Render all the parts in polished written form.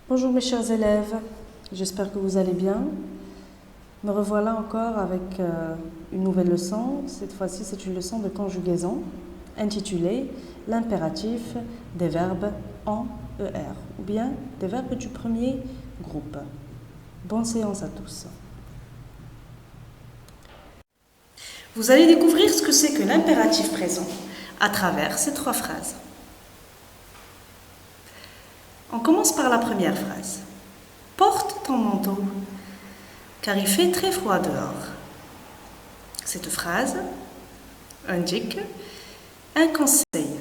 Bonjour mes chers élèves, j'espère que vous allez bien. Me revoilà encore avec une nouvelle leçon. Cette fois-ci, c'est une leçon de conjugaison intitulée « L'impératif des verbes en ER » ou bien des verbes du premier groupe. Bonne séance à tous. Vous allez découvrir ce que c'est que l'impératif présent à travers ces trois phrases. On commence par la première phrase. Porte ton manteau, car il fait très froid dehors. Cette phrase indique un conseil.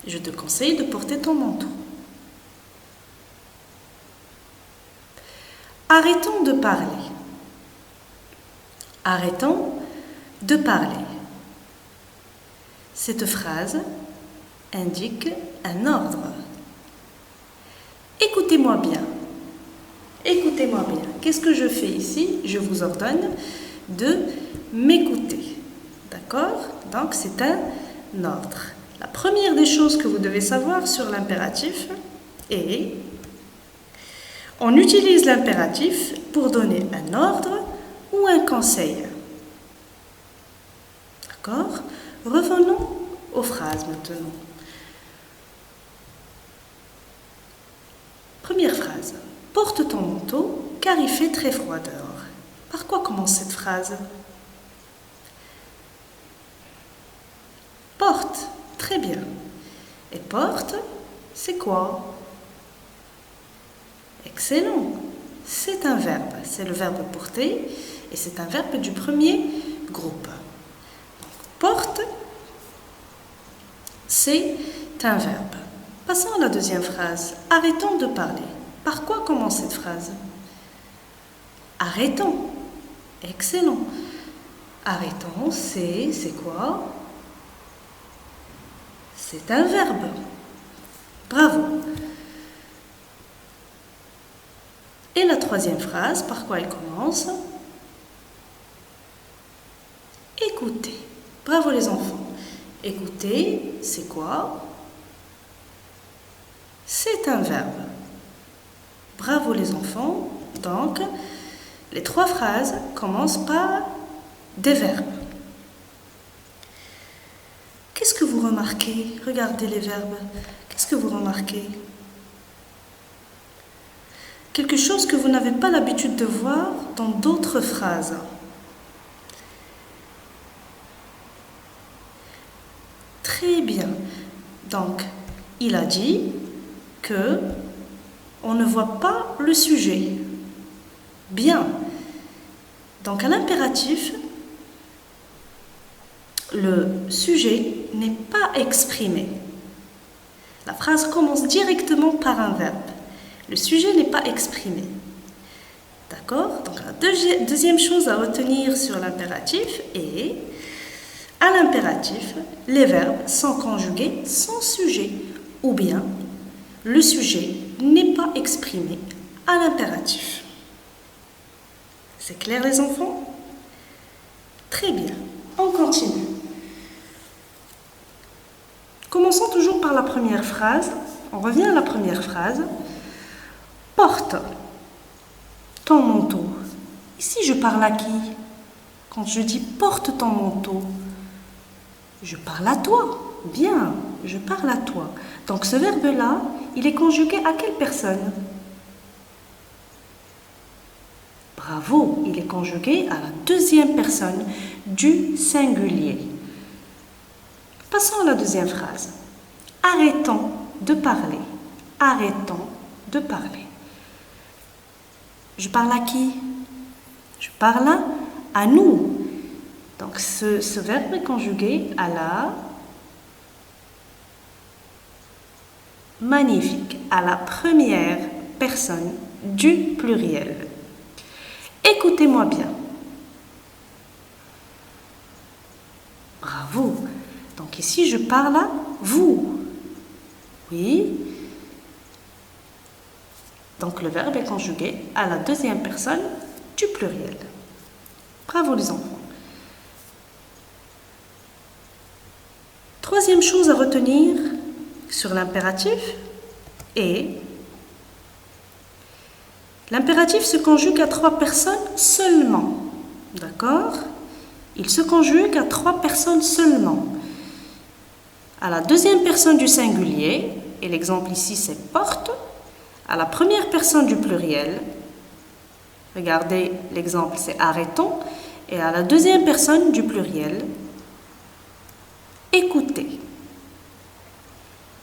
Je te conseille de porter ton manteau. Arrêtons de parler. Arrêtons de parler. Cette phrase indique un ordre. Écoutez-moi bien. Écoutez-moi bien. Qu'est-ce que je fais ici? Je vous ordonne de m'écouter. D'accord? Donc, c'est un ordre. La première des choses que vous devez savoir sur l'impératif est on utilise l'impératif pour donner un ordre ou un conseil. D'accord? Revenons aux phrases maintenant. Première phrase. Porte ton manteau car il fait très froid dehors. Par quoi commence cette phrase? Porte. Très bien. Et porte, c'est quoi? Excellent. C'est un verbe. C'est le verbe porter et c'est un verbe du premier groupe. Donc, porte, c'est un verbe. Passons à la deuxième phrase. Arrêtons de parler. Par quoi commence cette phrase? Arrêtons. Excellent. Arrêtons, c'est quoi? C'est un verbe. Bravo. Et la troisième phrase, par quoi elle commence? Écoutez. Bravo les enfants. Écouter, c'est quoi? C'est un verbe. Bravo les enfants. Donc, les trois phrases commencent par des verbes. Qu'est-ce que vous remarquez? Regardez les verbes. Qu'est-ce que vous remarquez? Quelque chose que vous n'avez pas l'habitude de voir dans d'autres phrases. Très bien. Donc, il a dit que on ne voit pas le sujet. Bien. Donc, à l'impératif, le sujet n'est pas exprimé. La phrase commence directement par un verbe. Le sujet n'est pas exprimé. D'accord? Donc, la deuxième chose à retenir sur l'impératif est, à l'impératif, les verbes sont conjugués sans sujet ou bien le sujet n'est pas exprimé à l'impératif. C'est clair les enfants? Très bien, on continue. Commençons toujours par la première phrase. On revient à la première phrase. Porte ton manteau. Ici, je parle à qui? Quand je dis porte ton manteau, je parle à toi. Bien, je parle à toi. Donc ce verbe-là, il est conjugué à quelle personne? Bravo, il est conjugué à la deuxième personne du singulier. Passons à la deuxième phrase. Arrêtons de parler. Arrêtons de parler. Je parle à qui? Je parle à nous. Donc ce verbe est conjugué à la magnifique, à la première personne du pluriel. Écoutez-moi bien. Bravo. Donc ici, je parle à vous. Oui. Donc le verbe est conjugué à la deuxième personne du pluriel. Bravo les enfants. Troisième chose à retenir sur l'impératif est L'impératif se conjugue à 3 personnes seulement. D'accord? Il se conjugue à 3 personnes seulement. À la deuxième personne du singulier, et l'exemple ici c'est porte, à la première personne du pluriel, regardez l'exemple c'est arrêtons, et à la deuxième personne du pluriel, écoutez.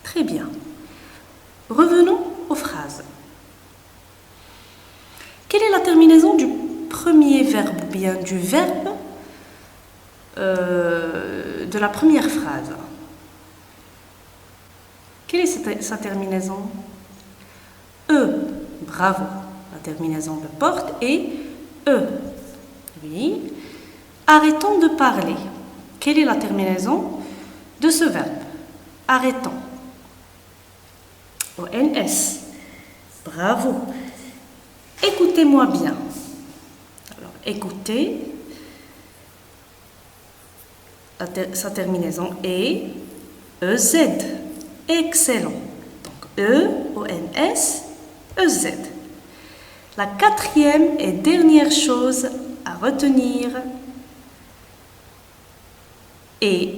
Très bien. Revenons aux phrases. Quelle est la terminaison du premier verbe, ou bien du verbe de la première phrase? Quelle est sa terminaison? Bravo. La terminaison de porte est Oui. Arrêtons de parler. Quelle est la terminaison de ce verbe? Arrêtons. ONS. Bravo. Écoutez-moi bien. Alors, écoutez. Sa terminaison est EZ. Excellent. Donc, ONS, EZ. La quatrième et dernière chose à retenir est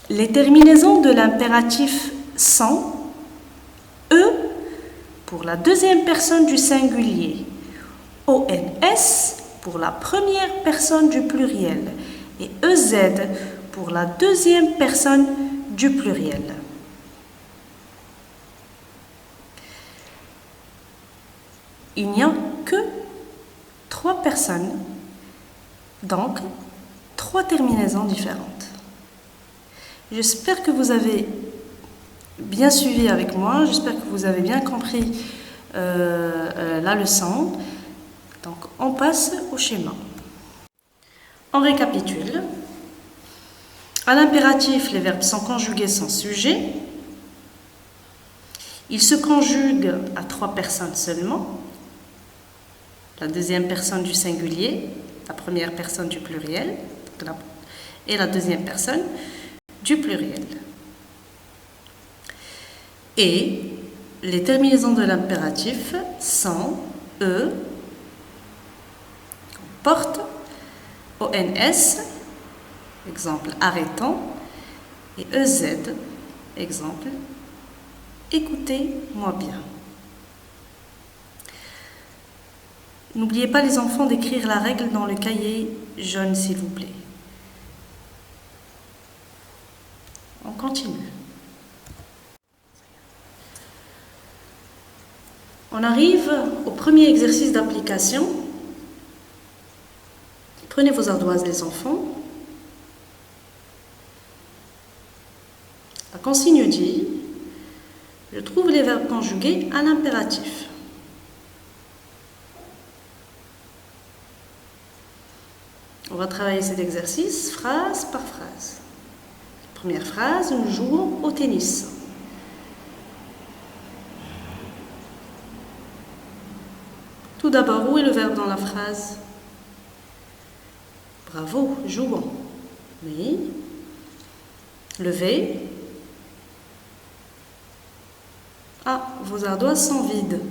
les terminaisons de l'impératif sans, pour la deuxième personne du singulier, ONS pour la première personne du pluriel et EZ pour la deuxième personne du pluriel. Il n'y a que 3 personnes, donc 3 terminaisons différentes. J'espère que vous avez bien suivi avec moi, j'espère que vous avez bien compris la leçon. Donc on passe au schéma. On récapitule. À l'impératif, les verbes sont conjugués sans sujet. Ils se conjuguent à 3 personnes seulement. La deuxième personne du singulier, la première personne du pluriel et la deuxième personne du pluriel. Et les terminaisons de l'impératif sont porte, ONS, exemple arrêtons, et EZ, exemple écoutez-moi bien. N'oubliez pas les enfants d'écrire la règle dans le cahier jaune s'il vous plaît. On continue. On arrive au premier exercice d'application. Prenez vos ardoises les enfants. La consigne dit, je trouve les verbes conjugués à l'impératif. On va travailler cet exercice phrase par phrase. Première phrase, nous jouons au tennis. Tout d'abord, où est le verbe dans la phrase? Bravo, jouons. Oui. Levez. Ah, vos ardoises sont vides.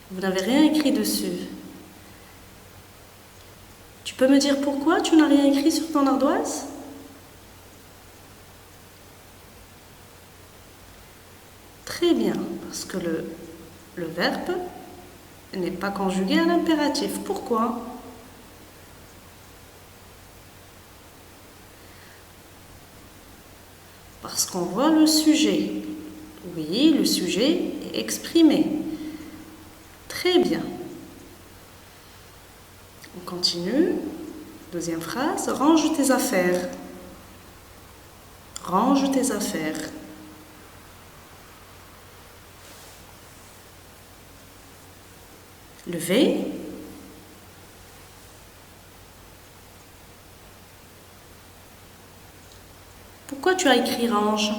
Vous n'avez rien écrit dessus. Tu peux me dire pourquoi tu n'as rien écrit sur ton ardoise? Très bien, parce que le verbe n'est pas conjugué à l'impératif. Pourquoi? Parce qu'on voit le sujet. Oui, le sujet est exprimé. Très bien. On continue. Deuxième phrase. Range tes affaires. Range tes affaires. Levez. Pourquoi tu as écrit range?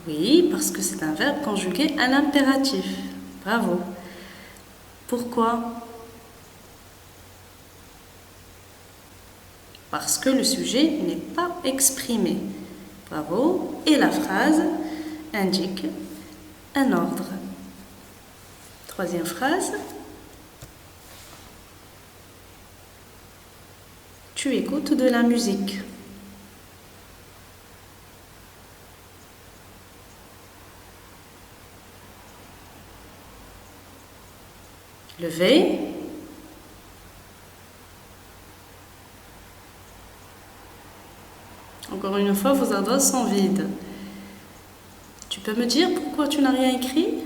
Oui, parce que c'est un verbe conjugué à l'impératif. Bravo. Pourquoi? Parce que le sujet n'est pas exprimé. Bravo. Et la phrase indique un ordre. Troisième phrase. Tu écoutes de la musique. Lever. Encore une fois, vos adresses sont vides. Tu peux me dire pourquoi tu n'as rien écrit?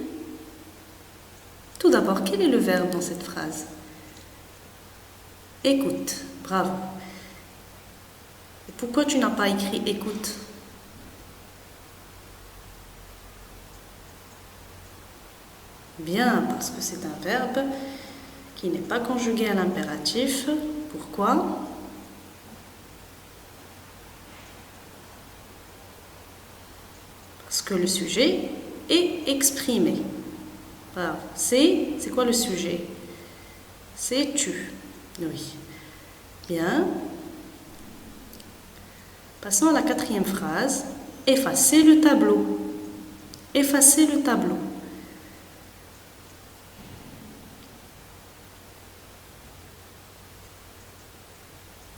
Tout d'abord, quel est le verbe dans cette phrase? Écoute. Bravo. Et pourquoi tu n'as pas écrit écoute? Bien, parce que c'est un verbe qui n'est pas conjugué à l'impératif. Pourquoi? Parce que le sujet est exprimé. Bravo. C'est quoi le sujet? C'est tu. Oui. Bien. Passons à la quatrième phrase. Effacer le tableau. Effacer le tableau.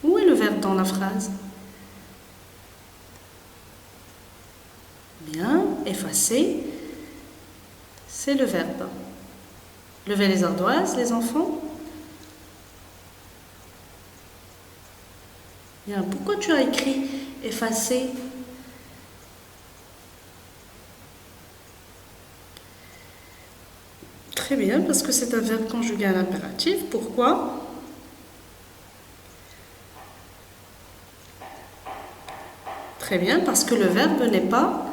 Où est le verbe dans la phrase? Bien, effacer, c'est le verbe. Levez les ardoises, les enfants. Bien, pourquoi tu as écrit effacer? Très bien, parce que c'est un verbe conjugué à l'impératif. Pourquoi? Très bien, parce que le verbe n'est pas,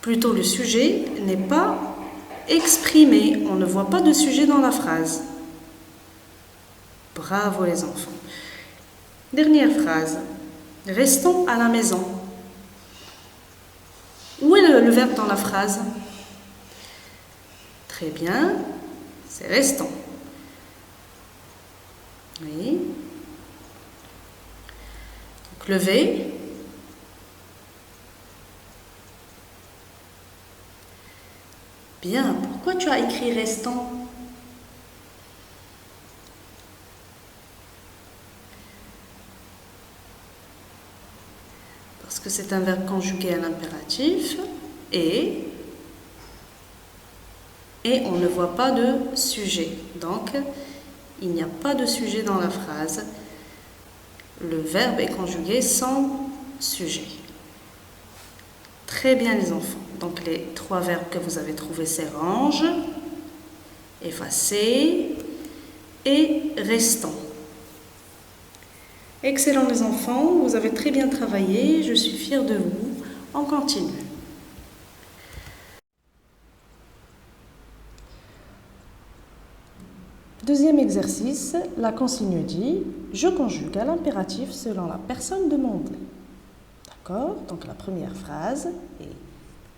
plutôt le sujet n'est pas exprimé. On ne voit pas de sujet dans la phrase. Bravo les enfants. Dernière phrase. Restons à la maison. Où est le verbe dans la phrase? Très bien, c'est restons. Oui. Donc, lever. Bien, pourquoi tu as écrit restant? Parce que c'est un verbe conjugué à l'impératif et on ne voit pas de sujet. Donc, il n'y a pas de sujet dans la phrase. Le verbe est conjugué sans sujet. Très bien les enfants. Donc les trois verbes que vous avez trouvés, c'est range, effacer et restant. Excellent les enfants, vous avez très bien travaillé, je suis fière de vous. On continue. Deuxième exercice, la consigne dit « Je conjugue à l'impératif selon la personne demandée ». D'accord? Donc la première phrase est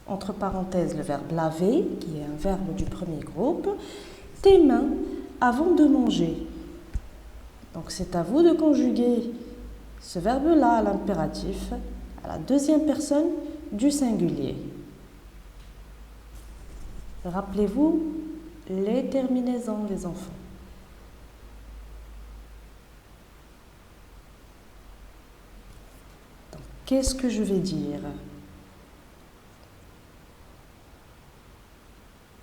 entre parenthèses le verbe laver, qui est un verbe du premier groupe. Tes mains avant de manger. Donc c'est à vous de conjuguer ce verbe-là à l'impératif à la deuxième personne du singulier. Rappelez-vous les terminaisons, les enfants. Donc, qu'est-ce que je vais dire?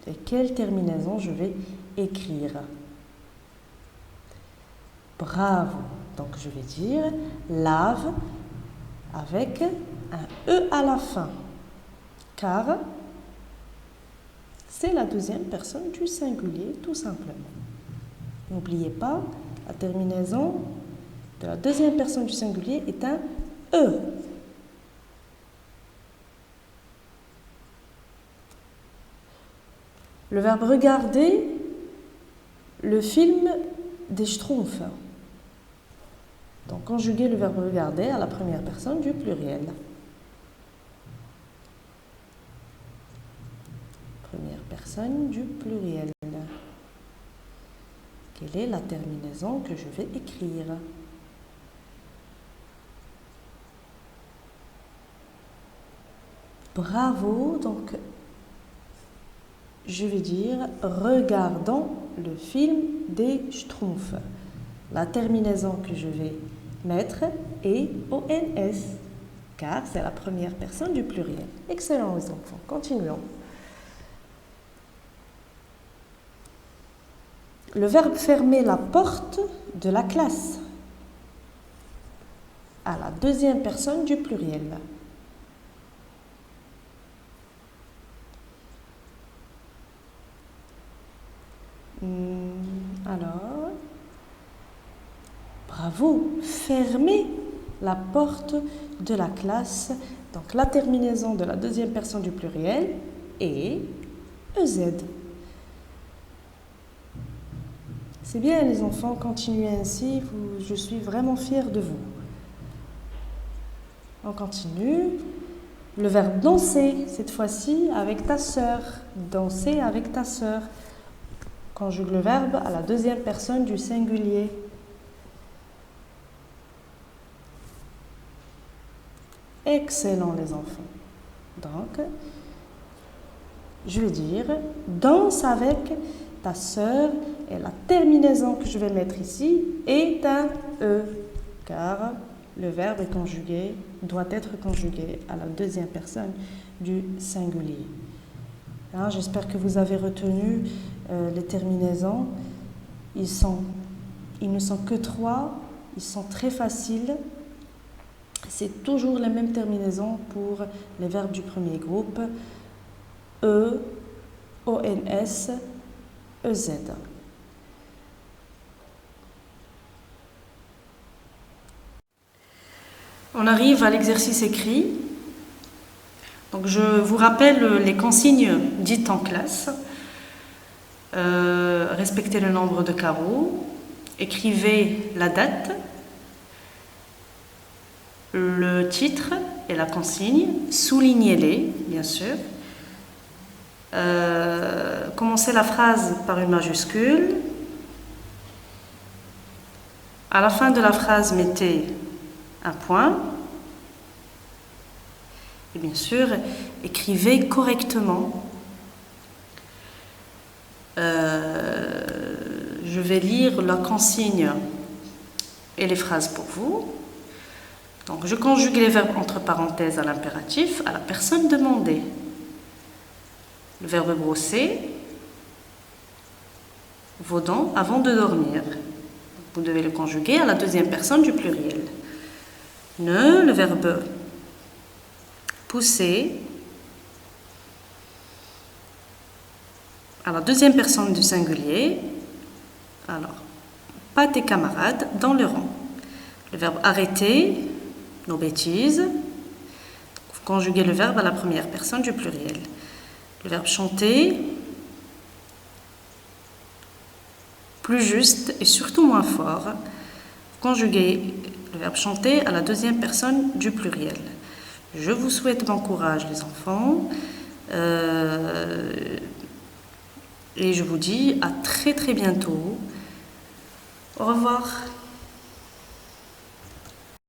Et quelle terminaison je vais écrire? Bravo! Donc je vais dire lave avec un E à la fin, car c'est la deuxième personne du singulier, tout simplement. N'oubliez pas, la terminaison de la deuxième personne du singulier est un E. Le verbe regarder, le film des Schtroumpfs. Donc, conjuguer le verbe regarder à la première personne du pluriel. Première personne du pluriel. Quelle est la terminaison que je vais écrire? bravo, donc je vais dire regardons le film des Schtroumpfs. La terminaison que je vais mettre est ONS, car c'est la première personne du pluriel. Excellent les enfants, continuons. Le verbe fermer la porte de la classe à la deuxième personne du pluriel. Alors, bravo, fermer la porte de la classe. Donc la terminaison de la deuxième personne du pluriel est EZ. C'est bien les enfants, continuez ainsi, je suis vraiment fière de vous. On continue. Le verbe danser, cette fois-ci avec ta sœur. Danser avec ta sœur. Conjugue le verbe à la deuxième personne du singulier. Excellent les enfants. Donc, je vais dire danse avec ta sœur et la terminaison que je vais mettre ici est un E, car le verbe est conjugué, doit être conjugué à la deuxième personne du singulier. Hein, j'espère que vous avez retenu les terminaisons. Ils ne sont que 3, ils sont très faciles. C'est toujours les mêmes terminaisons pour les verbes du premier groupe. E, ONS, EZ. On arrive à l'exercice écrit. Donc je vous rappelle les consignes dites en classe. Respectez le nombre de carreaux. Écrivez la date, le titre et la consigne. Soulignez-les, bien sûr. Commencez la phrase par une majuscule. À la fin de la phrase, mettez un point. Et bien sûr, écrivez correctement. Je vais lire la consigne et les phrases pour vous. Donc, je conjugue les verbes entre parenthèses à l'impératif à la personne demandée. Le verbe brosser, vos dents avant de dormir. Vous devez le conjuguer à la deuxième personne du pluriel. Le verbe pousser à la deuxième personne du singulier. Alors, pas tes camarades dans le rang. Le verbe arrêter, nos bêtises. Vous conjuguez le verbe à la première personne du pluriel. Le verbe chanter, plus juste et surtout moins fort. Vous conjuguez le verbe chanter à la deuxième personne du pluriel. Je vous souhaite bon courage les enfants. Et je vous dis à très très bientôt. Au revoir.